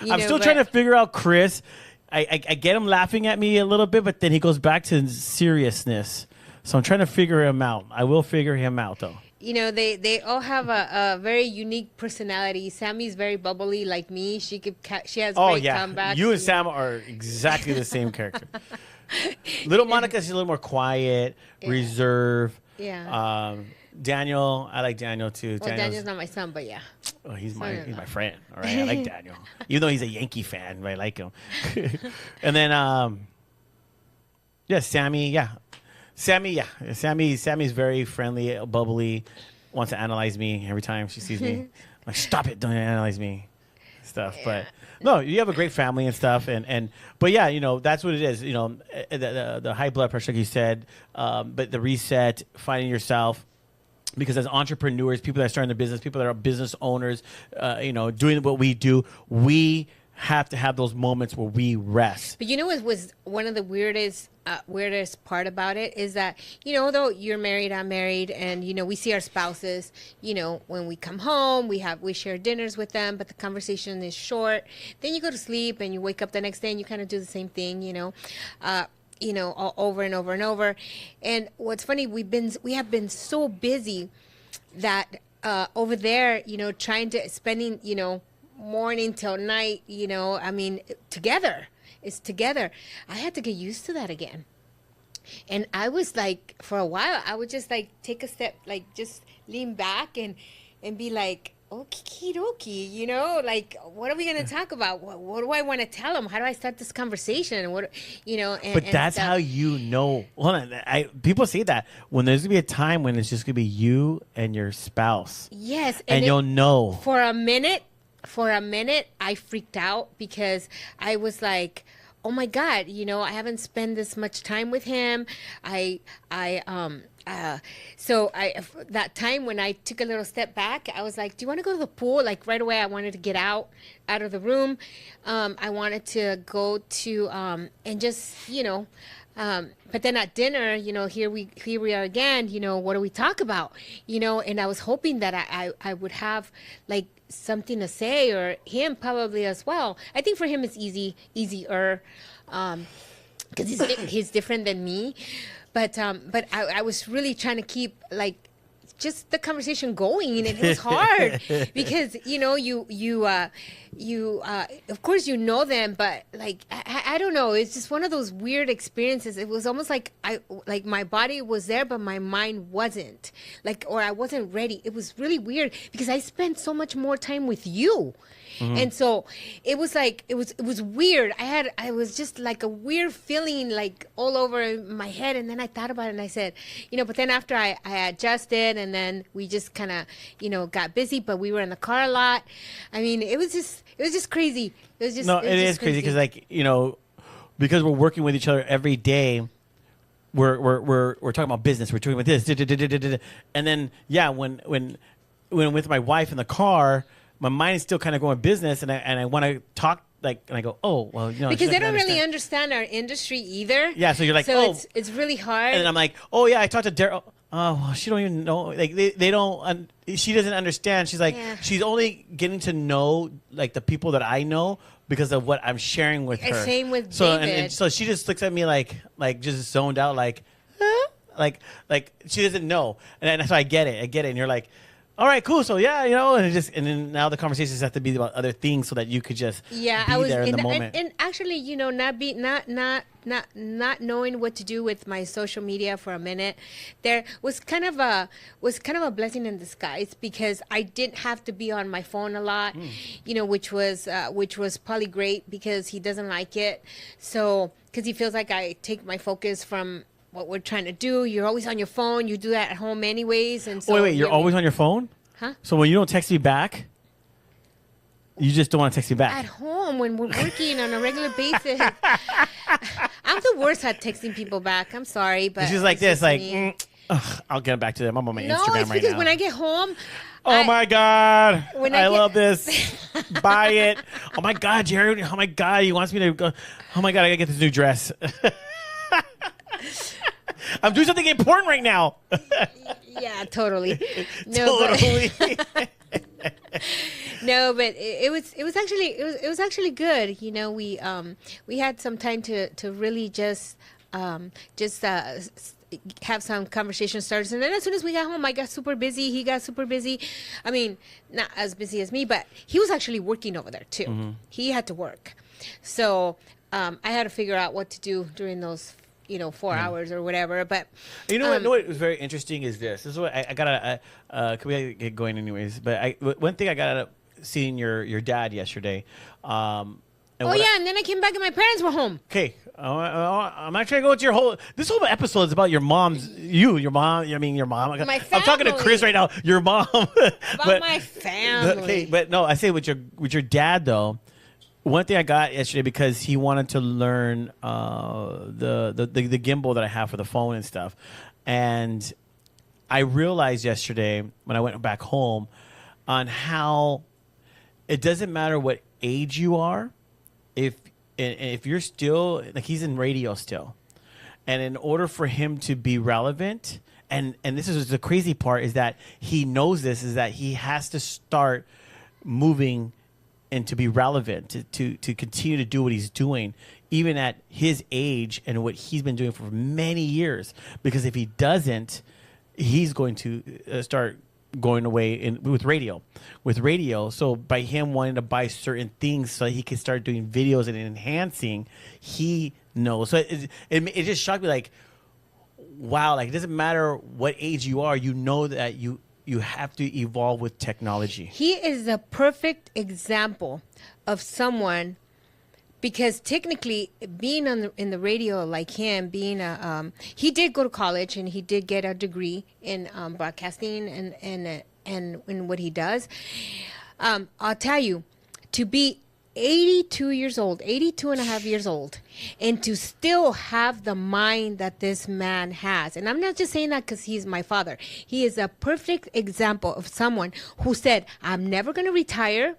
B: I'm still trying to figure out Chris. I get him laughing at me a little bit, but then he goes back to seriousness. So I'm trying to figure him out. I will figure him out, though.
A: You know, they all have a very unique personality. Sammy's very bubbly like me. She has great comebacks.
B: You and Sam are exactly the same character. Little Monica's a little more quiet, reserved.
A: Yeah.
B: Daniel, I like Daniel too.
A: Well, Daniel's not my son, but yeah.
B: Oh, he's my friend. All right, I like Daniel, even though he's a Yankee fan, but I like him. And then, Sammy, Sammy's very friendly, bubbly, wants to analyze me every time she sees me. Like, stop it, don't analyze me, stuff. But no, you have a great family and stuff, but yeah, you know that's what it is. You know, the high blood pressure, like you said, but the reset, finding yourself. Because as entrepreneurs, people that are starting their business, people that are business owners, doing what we do, we have to have those moments where we rest.
A: But you know what was one of the weirdest part about it is that, you know, though you're married, I'm married, and, you know, we see our spouses, you know, when we come home, we share dinners with them, but the conversation is short. Then you go to sleep and you wake up the next day and you kind of do the same thing, all over and over and over. And what's funny, we have been so busy that over there, you know, spending, you know, morning till night, you know, I mean, together. It's together. I had to get used to that again. And I was like, for a while, I would just like take a step, like just lean back and be like, okie dokie, you know, like, what are we going to talk about? What do I want to tell them? How do I start this conversation? But
B: that's how you know. Hold on. People say that when there's going to be a time when it's just going to be you and your spouse.
A: Yes.
B: And you'll know.
A: For a minute, I freaked out because I was like, oh my God, you know, I haven't spent this much time with him. So that time when I took a little step back, I was like, do you want to go to the pool? Like right away, I wanted to get out of the room. I wanted to go to, and just, you know, but then at dinner, you know, here we are again, you know, what do we talk about? You know, and I was hoping that I would have like something to say, or him probably as well. I think for him it's easier, because he's different than me. But I was really trying to keep like just the conversation going, and it was hard because, you know, you of course you know them, but like I don't know, it's just one of those weird experiences. It was almost like my body was there but my mind wasn't, like, or I wasn't ready. It was really weird because I spent so much more time with you. Mm-hmm. And so it was like it was weird. I was just like a weird feeling like all over my head, and then I thought about it and I said, you know, but then after I adjusted, and then we just kind of, you know, got busy, but we were in the car a lot. I mean, it was just crazy. It is
B: crazy because, like, you know, because we're working with each other every day. We're talking about business. We're talking about this, and then when with my wife in the car, my mind is still kind of going business, and I want to talk, like, and I go, oh, well, you know,
A: because they don't really understand our industry either.
B: Yeah, so you're like,
A: so it's really hard.
B: And then I'm like, oh yeah, I talked to Daryl. Oh, well, she don't even know. Like they don't. She doesn't understand. She's like, she's only getting to know like the people that I know because of what I'm sharing with her.
A: Same with
B: David.
A: And
B: so she just looks at me like just zoned out, like, huh? like she doesn't know. And so I get it. And you're like, all right, cool. So yeah, you know, and then now the conversations have to be about other things so that you could just be there in the moment.
A: And actually, you know, not knowing what to do with my social media for a minute, there was kind of a blessing in disguise, because I didn't have to be on my phone a lot, you know, which was probably great because he doesn't like it. So because he feels like I take my focus from what we're trying to do. You're always on your phone. You do that at home anyways. And so
B: wait, you're always on your phone?
A: Huh?
B: So when you don't text me back, you just don't want to text me back?
A: At home, when we're working on a regular basis, I'm the worst at texting people back. I'm sorry, but
B: She's like
A: it's
B: this,
A: just
B: like,
A: me.
B: I'll get back to them. I'm on my
A: No,
B: Instagram
A: it's
B: right
A: because
B: now.
A: when I get home,
B: Oh my God.
A: When
B: I
A: I get-
B: love this. Buy it. Oh my God, Jared. Oh my God. He wants me to go. Oh my God, I gotta get this new dress. I'm doing something important right now.
A: yeah, totally. No,
B: Totally.
A: no, but it was actually good. You know, we had some time to really just have some conversation starters, and then as soon as we got home, I got super busy. He got super busy. I mean, not as busy as me, but he was actually working over there too.
B: Mm-hmm.
A: He had to work, so I had to figure out what to do during those 4 hours or whatever. But
B: You know what was very interesting is this. This is what I gotta. Can we get going anyways? But one thing I got out of seeing your dad yesterday.
A: and then I came back and my parents were home.
B: Okay, I'm not trying to go into your whole. This whole episode is about your mom's. Your mom. I mean, your mom.
A: My
B: I'm talking to
A: family.
B: Chris right now. Your mom.
A: About my family.
B: Okay, but no, I say with your dad though. One thing I got yesterday because he wanted to learn the gimbal that I have for the phone and stuff, and I realized yesterday when I went back home on how it doesn't matter what age you are, if you're still like he's in radio still, and in order for him to be relevant, and this is the crazy part is that he knows this is that he has to start moving and to be relevant, to continue to do what he's doing, even at his age and what he's been doing for many years. Because if he doesn't, he's going to start going away with radio. So by him wanting to buy certain things so he can start doing videos and enhancing, he knows. So it just shocked me, like, wow, like it doesn't matter what age you are, you know that you have to evolve with technology.
A: He is the perfect example of someone, because technically being in the radio like him, being he did go to college and he did get a degree in broadcasting and in what he does. I'll tell you, to be 82 and a half years old, and to still have the mind that this man has. And I'm not just saying that because he's my father. He is a perfect example of someone who said, I'm never going to retire.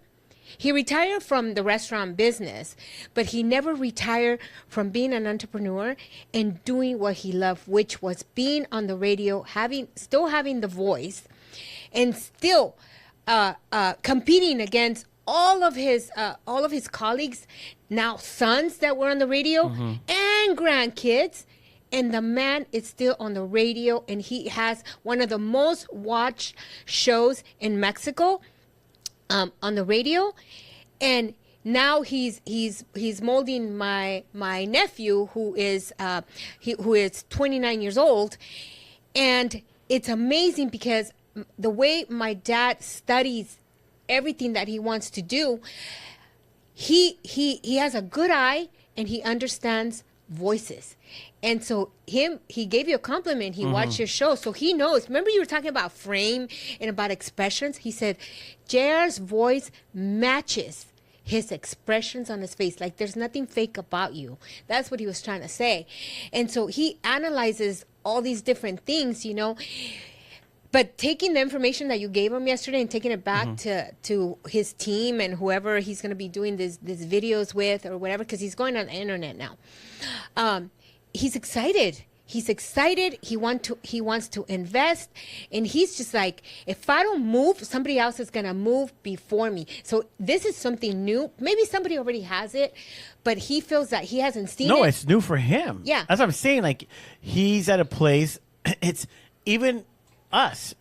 A: He retired from the restaurant business, but he never retired from being an entrepreneur and doing what he loved, which was being on the radio, still having the voice, and still competing against all of his colleagues, now sons that were on the radio, and grandkids. And the man is still on the radio, and he has one of the most watched shows in Mexico on the radio. And now he's molding my nephew, who is 29 years old. And it's amazing because the way my dad studies everything that he wants to do, he has a good eye and he understands voices. And so he gave you a compliment. He watched your show, so he knows. Remember you were talking about frame and about expressions? He said JR's voice matches his expressions on his face. Like there's nothing fake about you. That's what he was trying to say. And so he analyzes all these different things, But taking the information that you gave him yesterday and taking it back to his team and whoever he's going to be doing these videos with or whatever, because he's going on the internet now. He's excited. He's excited. He wants to invest, and he's just like, if I don't move, somebody else is going to move before me. So this is something new. Maybe somebody already has it, but he feels that he hasn't seen it.
B: No, it's new for him.
A: Yeah.
B: That's what I'm saying. Like, he's at a place, it's even us,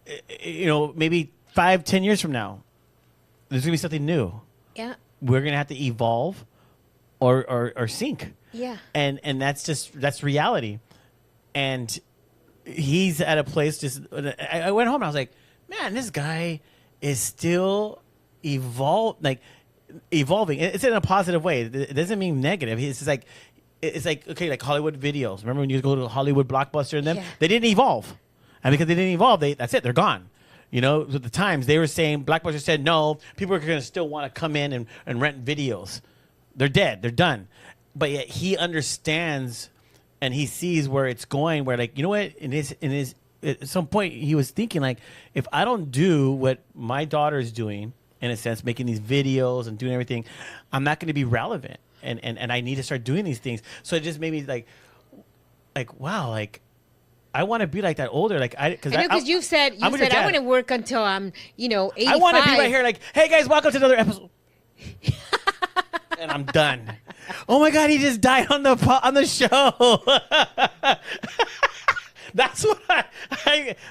B: maybe 5-10 years from now, there's going to be something new.
A: Yeah.
B: We're going to have to evolve or sink.
A: Yeah.
B: And that's reality. And he's at a place I went home and I was like, man, this guy is still evolving. It's in a positive way. It doesn't mean negative. It's like, okay, like Hollywood videos. Remember when you go to Hollywood Blockbuster and them?
A: Yeah.
B: They didn't evolve. And because they didn't evolve, that's it. They're gone. At the times they were saying, Blockbuster said, no, people are going to still want to come in and rent videos. They're dead. They're done. but yet he understands and he sees where it's going. Where like, you know what, in his at some point he was thinking like, if I don't do what my daughter is doing, in a sense, making these videos and doing everything, I'm not going to be relevant, and I need to start doing these things. So it just made me like wow, like I want to be like that older, like because
A: you said I want to work until I'm 85.
B: I want to be right here, like, hey guys, welcome to another episode, and I'm done. Oh my God, he just died on the show. That's what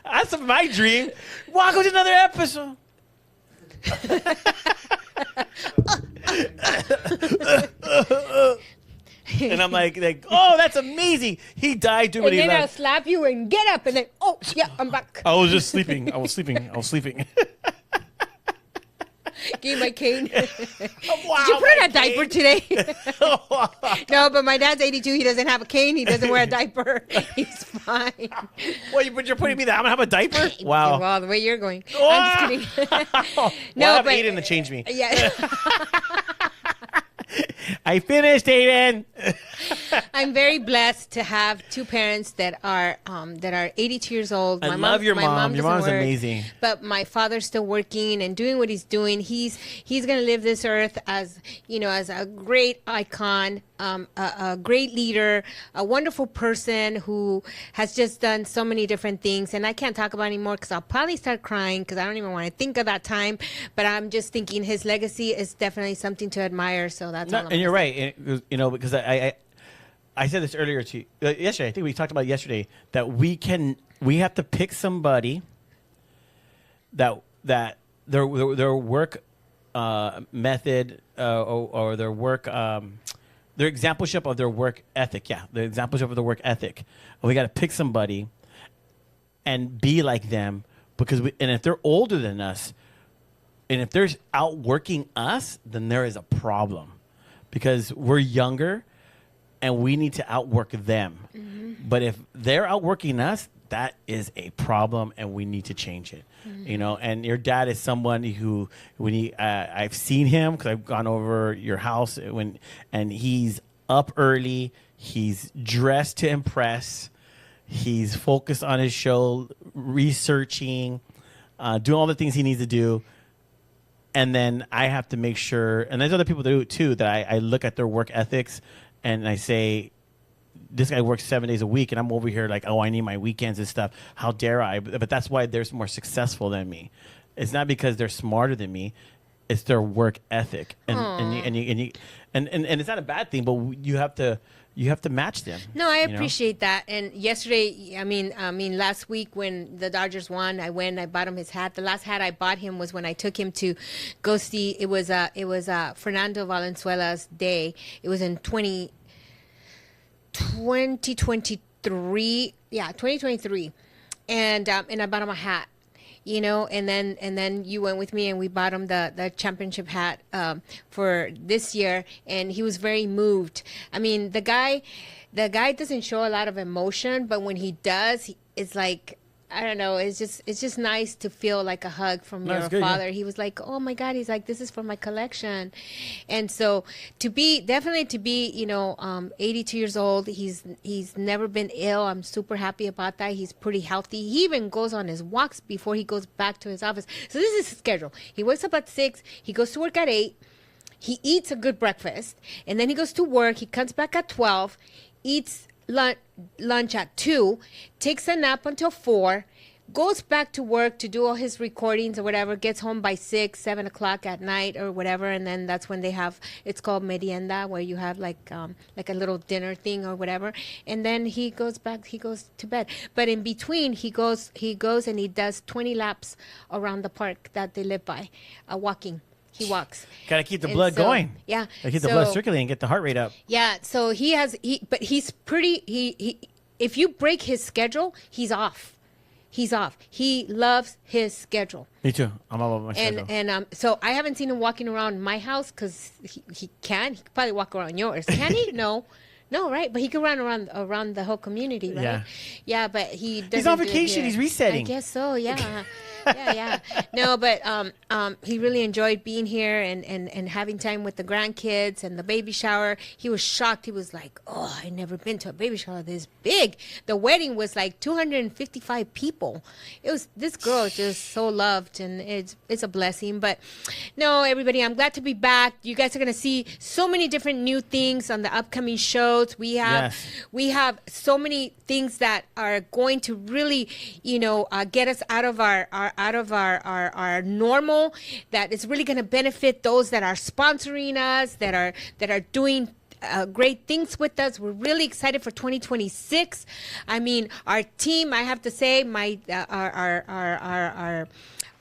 B: that's my dream. Welcome to another episode. And I'm like, oh, that's amazing. He died doing what he
A: loved. And then
B: loved.
A: I'll slap you and get up, and then, oh, yeah, I'm back.
B: I was just sleeping. I was sleeping.
A: Give me my cane.
B: Wow,
A: did you put on a diaper today? No, but my dad's 82. He doesn't have a cane. He doesn't wear a diaper. He's fine.
B: Well, but you're putting me there. I'm going to have a diaper? Wow.
A: Well, the way you're going. I'm just kidding.
B: No, I have Aiden to change me.
A: Yeah.
B: I finished, Aiden.
A: I'm very blessed to have two parents that are 82 years old.
B: I love your mom. Your mom's amazing.
A: But my father's still working and doing what he's doing. He's going to live this earth as a great icon, a great leader, a wonderful person who has just done so many different things. And I can't talk about it anymore because I'll probably start crying because I don't even want to think of that time. But I'm just thinking his legacy is definitely something to admire. So that's all.
B: And you're right. Because I said this earlier to you yesterday. I think we talked about it yesterday that we have to pick somebody that their work method or their work their exampleship of their work ethic. Yeah, the exampleship of their work ethic. And we got to pick somebody and be like them and if they're older than us and if they're outworking us, then there is a problem because we're younger. And we need to outwork them. Mm-hmm. But if they're outworking us, that is a problem, and we need to change it. Mm-hmm. And your dad is someone who, I've seen him because I've gone over your house and he's up early. He's dressed to impress. He's focused on his show, researching, doing all the things he needs to do. And then I have to make sure, and there's other people that do it too, that I look at their work ethics. And I say, this guy works 7 days a week, and I'm over here like, oh, I need my weekends and stuff. How dare I? But that's why they're more successful than me. It's not because they're smarter than me. It's their work ethic, and it's not a bad thing. But you have to match them.
A: No, I appreciate that. And yesterday, I mean, last week when the Dodgers won, I bought him his hat. The last hat I bought him was when I took him to go see. It was Fernando Valenzuela's day. It was in 2023. Yeah, 2023, and I bought him a hat. And then you went with me and we bought him the championship hat for this year, and he was very moved. I mean, the guy doesn't show a lot of emotion, but when he does, it's like, I don't know, it's just nice to feel like a hug from your father. Yeah. He was like, oh my God, he's like, this is for my collection. And so to be 82 years old, he's never been ill. I'm super happy about that. He's pretty healthy. He even goes on his walks before he goes back to his office. So this is his schedule. He wakes up at 6, he goes to work at 8, he eats a good breakfast, and then he goes to work. He comes back at 12, eats lunch at 2, takes a nap until 4, goes back to work to do all his recordings or whatever, gets home by 6, 7 o'clock at night or whatever, and then that's when they have, it's called merienda, where you have like a little dinner thing or whatever, and then he goes to bed. But in between, he goes and he does 20 laps around the park that they live by, walking. He walks.
B: Got to keep the blood going.
A: Yeah.
B: Got to keep the blood circulating, get the heart rate up.
A: Yeah. So but he's pretty, if you break his schedule, he's off. He's off. He loves his schedule.
B: Me too. I'm all over my schedule.
A: And so I haven't seen him walking around my house because he can. He could probably walk around yours. Can he? No. No, right? But he could run around the whole community, right?
B: Yeah.
A: Yeah, but he doesn't.
B: He's on vacation. He's resetting.
A: I guess so, yeah. Yeah. No, but he really enjoyed being here and having time with the grandkids and the baby shower. He was shocked. He was like, "Oh, I never been to a baby shower this big." The wedding was like 255 people. It was, this girl is just so loved, and it's a blessing. But no, everybody, I'm glad to be back. You guys are gonna see so many different new things on the upcoming shows. We have so many things that are going to really, get us out of our normal. That is really going to benefit those that are sponsoring us, that are doing great things with us. We're really excited for 2026. I mean, our team, I have to say,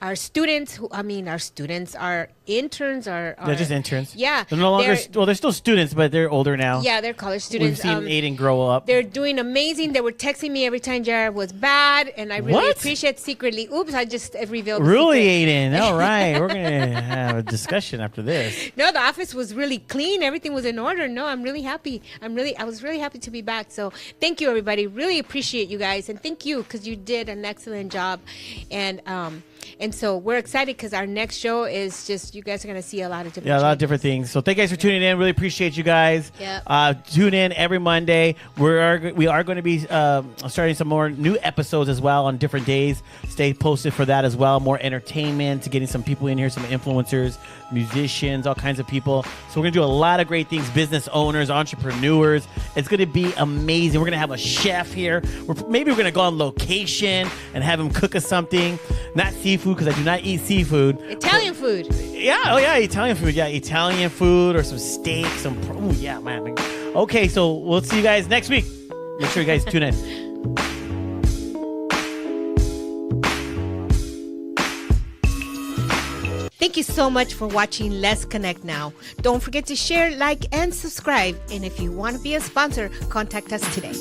A: our students, our interns are
B: They're just interns.
A: Yeah.
B: They're no longer, they're still students, but they're older now.
A: Yeah, they're college students.
B: We've seen Aiden grow up.
A: They're doing amazing. They were texting me every time Jared was bad, and I really appreciate secretly. Oops, I just revealed the
B: Really,
A: secret.
B: Aiden? All right. We're going to have a discussion after this.
A: No, the office was really clean. Everything was in order. No, I'm really happy. I was really happy to be back. So thank you, everybody. Really appreciate you guys. And thank you, because you did an excellent job. And so we're excited because our next show is just, you guys are going to see a lot of different
B: Yeah, a lot of
A: changes.
B: different things. So thank you guys for tuning in. Really appreciate you guys.
A: Yep.
B: Tune in every Monday. We are going to be starting some more new episodes as well on different days. Stay posted for that as well. More entertainment, getting some people in here, some influencers, musicians, all kinds of people. So we're going to do a lot of great things. Business owners, entrepreneurs. It's going to be amazing. We're going to have a chef here. Maybe we're going to go on location and have him cook us something. Not seafood, because I do not eat seafood.
A: Italian food.
B: Yeah, Italian food. Yeah, Italian food or some steak, yeah, man. Okay, so we'll see you guys next week. Make sure you guys tune in.
A: Thank you so much for watching Let's Connect Now. Don't forget to share, like, and subscribe. And if you want to be a sponsor, contact us today.